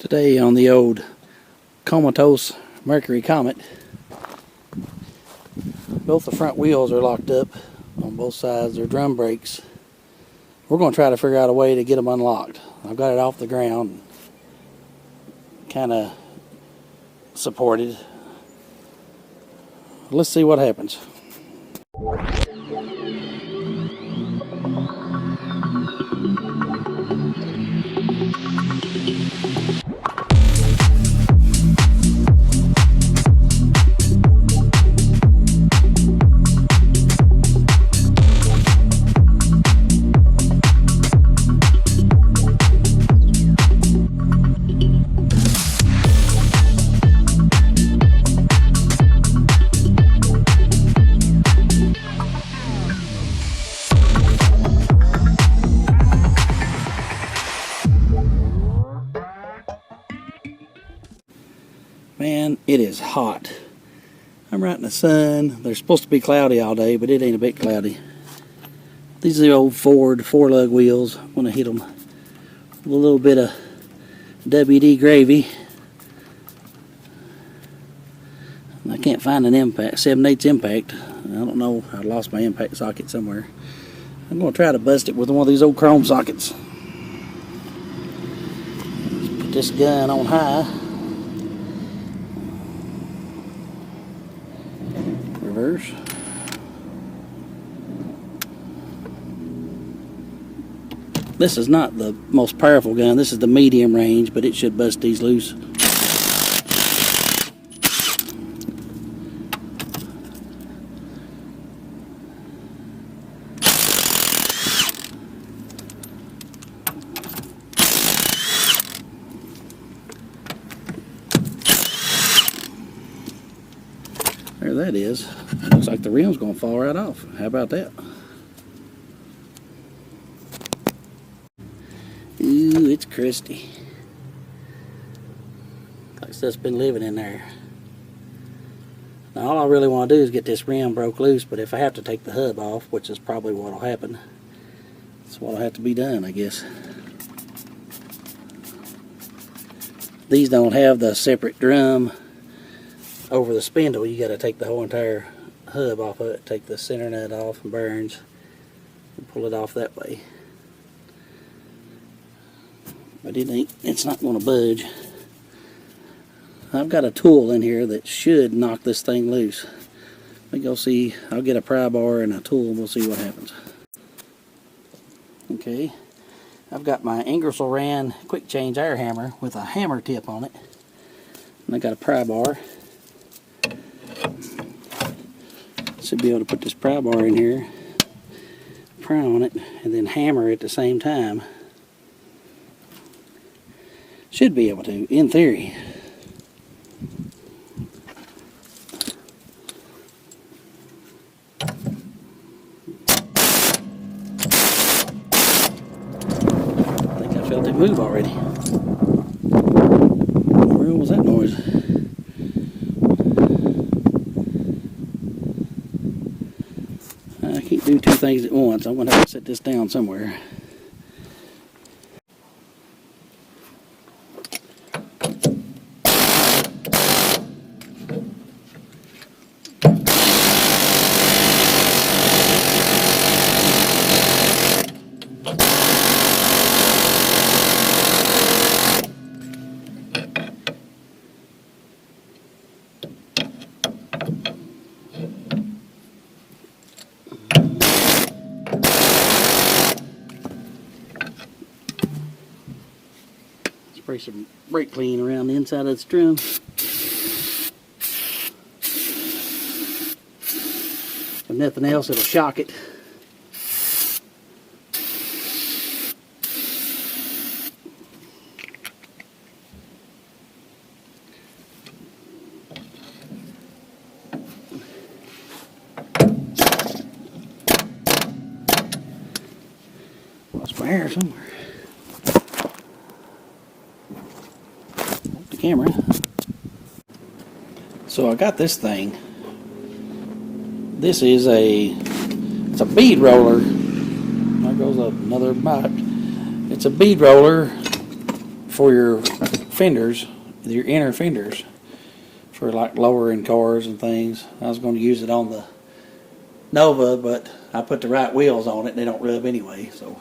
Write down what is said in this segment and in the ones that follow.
Today on the old comatose Mercury Comet, both the front wheels are locked up on both sides. They're drum brakes. We're going to try to figure out a way to get them unlocked. I've got it off the ground, kind of supported. Let's see what happens. Man, it is hot. I'm right in the sun. They're supposed to be cloudy all day, but it ain't a bit cloudy. These are the old Ford 4-lug wheels. I'm going to hit them with a little bit of WD gravy. I can't find an impact, 7/8 impact. I don't know, I lost my impact socket somewhere. I'm going to try to bust it with one of these old chrome sockets. Let's put this gun on high. Reverse. This is not the most powerful gun. This is the medium range, but it should bust these loose. There that is. Looks like the rim's going to fall right off. How about that? Ooh, it's crusty. Like stuff's been living in there. Now all I really want to do is get this rim broke loose, but if I have to take the hub off, which is probably what will happen, that's what'll have to be done, I guess. These don't have the separate drum over the spindle. You got to take the whole entire hub off of it, take the center nut off and bearings, and pull it off that way. But it's not going to budge. I've got a tool in here that should knock this thing loose. Let me go see. I'll get a pry bar and a tool and we'll see what happens. Okay, I've got my Ingersoll Rand quick change air hammer with a hammer tip on it, and I got a pry bar. Should be able to put this pry bar in here, pry on it, and then hammer at the same time. Should be able to, in theory. I think I felt it move already. Where was that noise? I can't do two things at once. I'm going to have to set this down somewhere. Spray some brake clean around the inside of this drum. If nothing else, it'll shock it. Lost my hair somewhere. Camera. So I got this thing. This is it's a bead roller. There goes another bite. It's a bead roller for your fenders, your inner fenders, for like lowering cars and things. I was going to use it on the Nova, but I put the right wheels on it and they don't rub anyway. So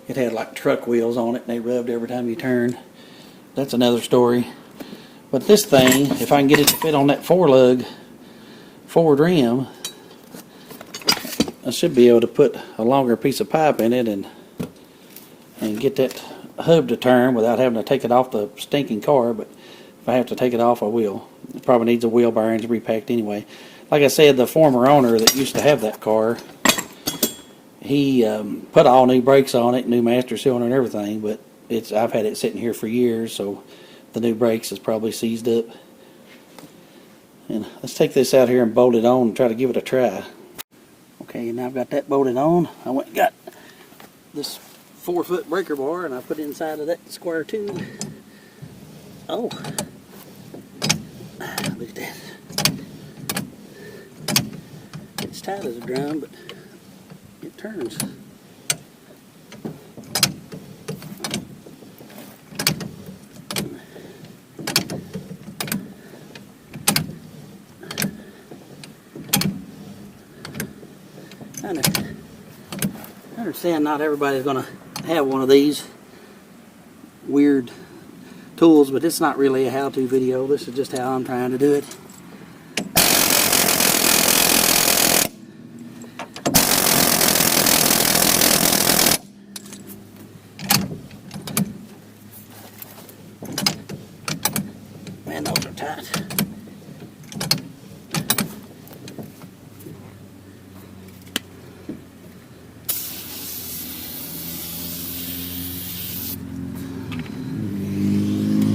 it had like truck wheels on it and they rubbed every time you turned. That's another story. But this thing, if I can get it to fit on that 4-lug Ford rim, I should be able to put a longer piece of pipe in it and get that hub to turn without having to take it off the stinking car. But if I have to take it off, I will. It probably needs a wheel bearing to be repacked anyway. Like I said, the former owner that used to have that car, he put all new brakes on it, new master cylinder and everything, but I've had it sitting here for years, so the new brakes is probably seized up. And let's take this out here and bolt it on and try to give it a try. Okay, now I've got that bolted on. I went and got this 4-foot breaker bar and I put it inside of that square tube. Oh, look at that. It's tight as a drum, but it turns. I understand not everybody's going to have one of these weird tools, but it's not really a how-to video. This is just how I'm trying to do it. Man, those are tight.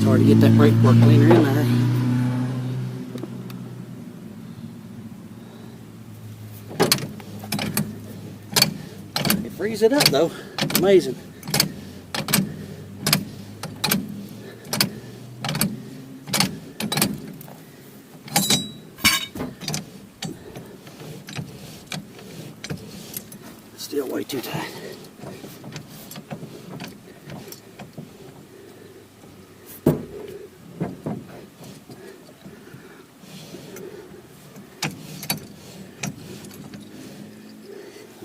Hard to get that brake work cleaner in there. It frees it up though. Amazing. Still way too tight.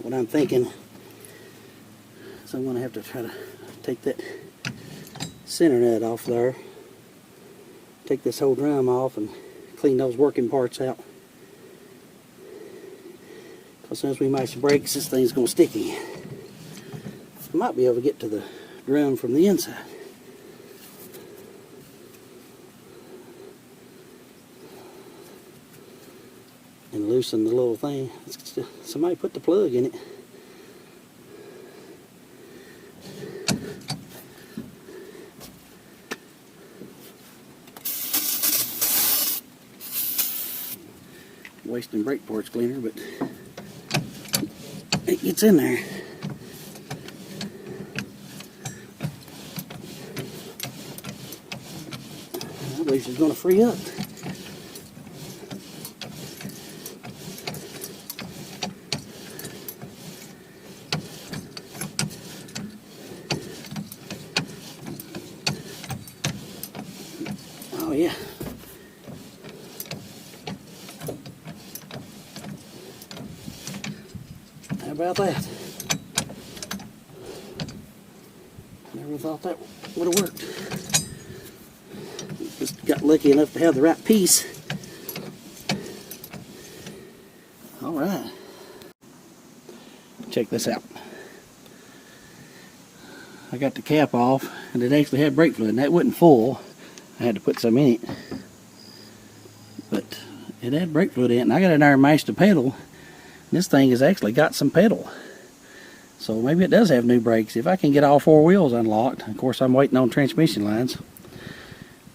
What I'm thinking is I'm going to have to try to take that center nut off there, take this whole drum off and clean those working parts out. As soon as we match the brakes, this thing's going to stick again. I might be able to get to the drum from the inside. And loosen the little thing. Somebody put the plug in it. Wasting brake parts cleaner, but it gets in there. I believe she's going to free up. Oh yeah. How about that? Never thought that would have worked. Just got lucky enough to have the right piece. All right. Check this out. I got the cap off and it actually had brake fluid and that wasn't full. I had to put some in it. But it had brake fluid in it and I got it there and mashed the pedal. This thing has actually got some pedal. So maybe it does have new brakes. If I can get all 4 wheels unlocked. Of course, I'm waiting on transmission lines. I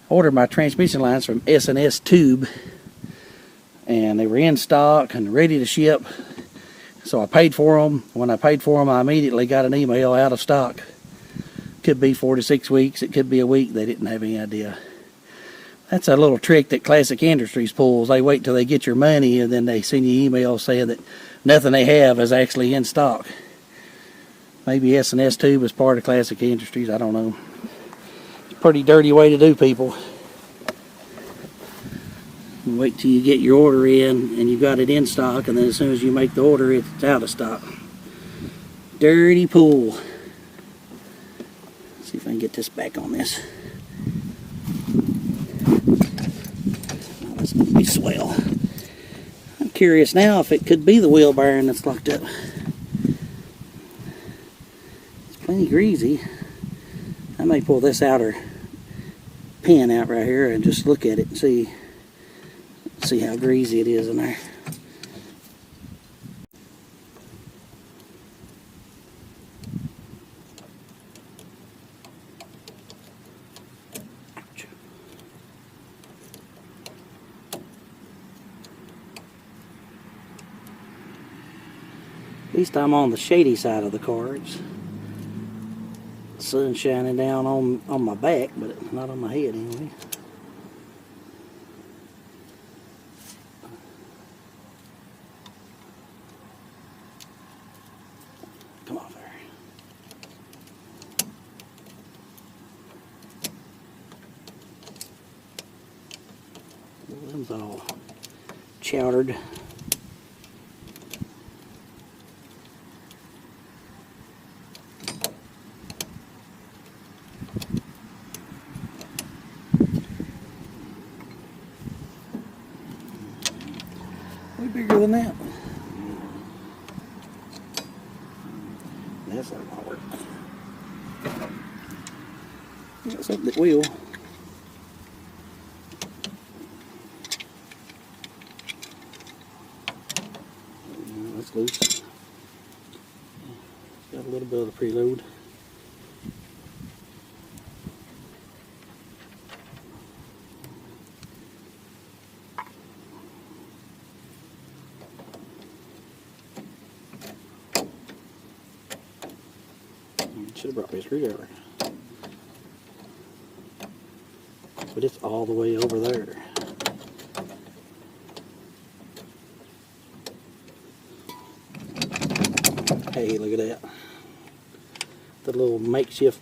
ordered my transmission lines from S&S Tube. And they were in stock and ready to ship. So I paid for them. When I paid for them, I immediately got an email out of stock. Could be 4 to 6 weeks. It could be a week. They didn't have any idea. That's a little trick that Classic Industries pulls. They wait till they get your money and then they send you emails saying that nothing they have is actually in stock. Maybe S&S Tube is part of Classic Industries. I don't know. It's a pretty dirty way to do, people. Wait till you get your order in and you got it in stock, and then as soon as you make the order, it's out of stock. Dirty pool. Let's see if I can get this back on this. Oh, that's going to be swell. I'm curious now if it could be the wheel bearing that's locked up. It's plenty greasy. I may pull this outer pin out right here and just look at it and see how greasy it is in there. At least I'm on the shady side of the cards. The sun's shining down on my back, but not on my head anyway. Come on there. Well, them's all chowdered. Way bigger than that. That's not gonna work. Got something that will. That's loose. Got a little bit of the preload. Should have brought me a screwdriver. But it's all the way over there. Hey, look at that. The little makeshift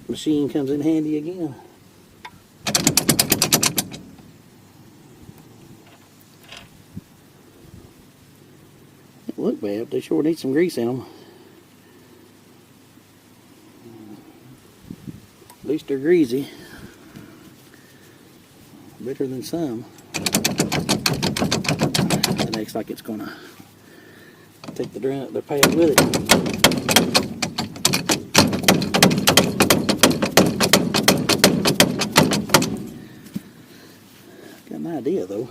machine comes in handy again. They look bad, they sure need some grease in them. At least they're greasy. Better than some. It looks like it's gonna take their pad with it. Got an idea though.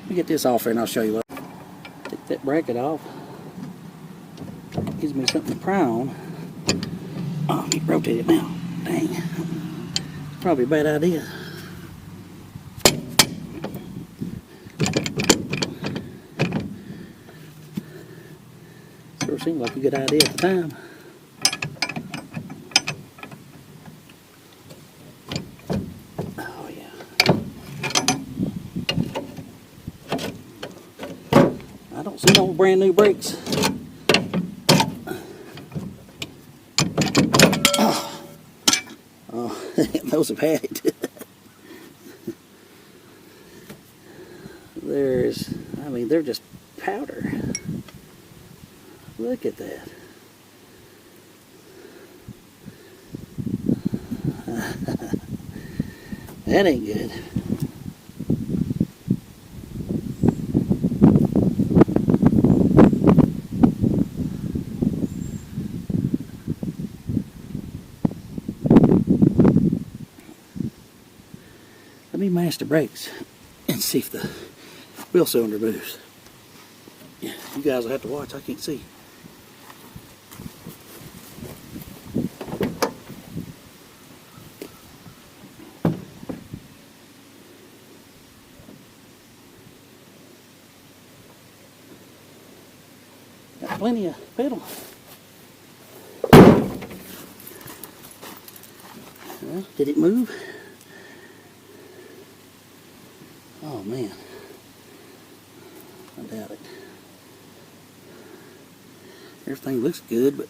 Let me get this off here and I'll show you what. Take that bracket off. Gives me something to pry on. Oh, I need to rotate it now. Dang. Probably a bad idea. Sure seemed like a good idea at the time. I don't see no brand new brakes. Oh, those have had it. I mean, they're just powder. Look at that. That ain't good. Let me mash the brakes and see if the wheel cylinder moves. Yeah, you guys will have to watch. I can't see. Got plenty of pedal. Well, did it move? Oh man, I doubt it. Everything looks good, but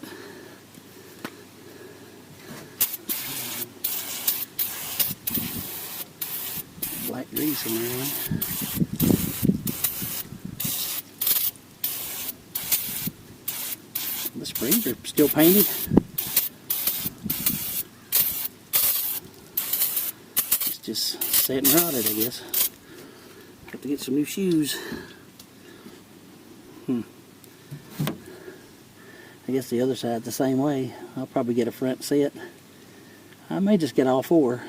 black grease in there. The springs are still painted. It's just set and rotted, I guess. Have to get some new shoes. I guess the other side's the same way. I'll probably get a front set. I may just get all four.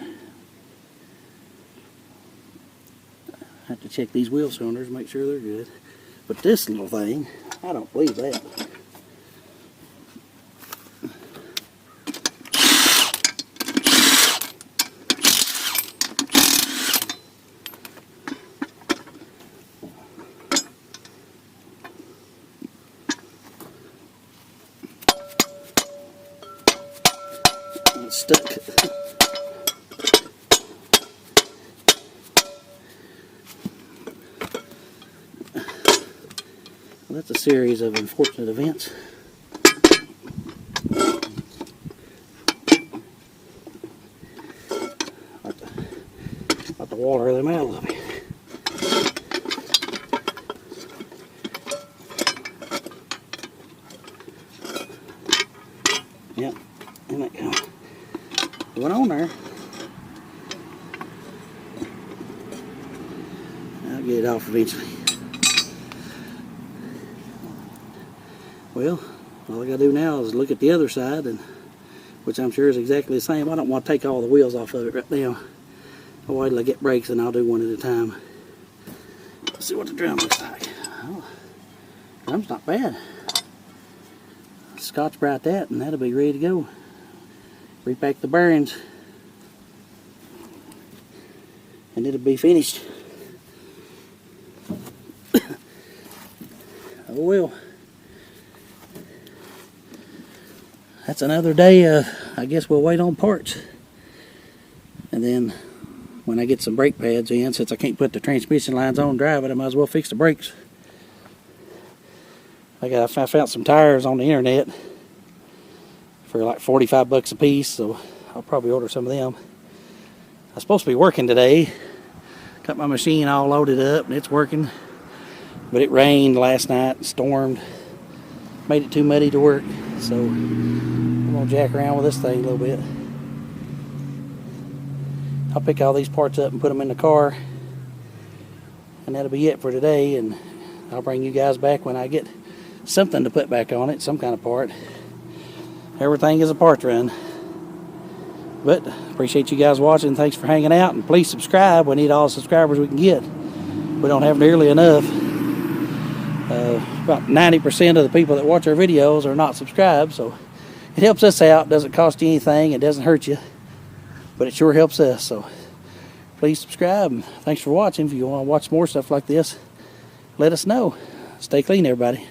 I have to check these wheel cylinders, make sure they're good. But this little thing, I don't believe that. It's stuck. Well, that's a series of unfortunate events. Got the water them out a little bit. Yep, in that go. Went on there. I'll get it off eventually. Well, all I gotta do now is look at the other side, and which I'm sure is exactly the same. I don't want to take all the wheels off of it right now. I'll wait till I get brakes and I'll do one at a time. Let's see what the drum looks like. Oh, drum's not bad. Scotch Brite that and that'll be ready to go. Repack the bearings and it'll be finished. Oh well. That's another day. I guess we'll wait on parts. And then when I get some brake pads in, since I can't put the transmission lines on and drive it, I might as well fix the brakes. I found some tires on the internet for like 45 bucks a piece, so I'll probably order some of them. I'm supposed to be working today. Got my machine all loaded up and it's working, but it rained last night and stormed, made it too muddy to work, so I'm gonna jack around with this thing a little bit. I'll pick all these parts up and put them in the car, and that'll be it for today, and I'll bring you guys back when I get something to put back on it, some kind of part. Everything is a parts run. But appreciate you guys watching. Thanks for hanging out, and please subscribe. We need all the subscribers we can get. We don't have nearly enough. About 90% of the people that watch our videos are not subscribed, so it helps us out. Doesn't cost you anything. It doesn't hurt you, but it sure helps us. So please subscribe, and thanks for watching. If you want to watch more stuff like this, let us know. Stay clean, everybody.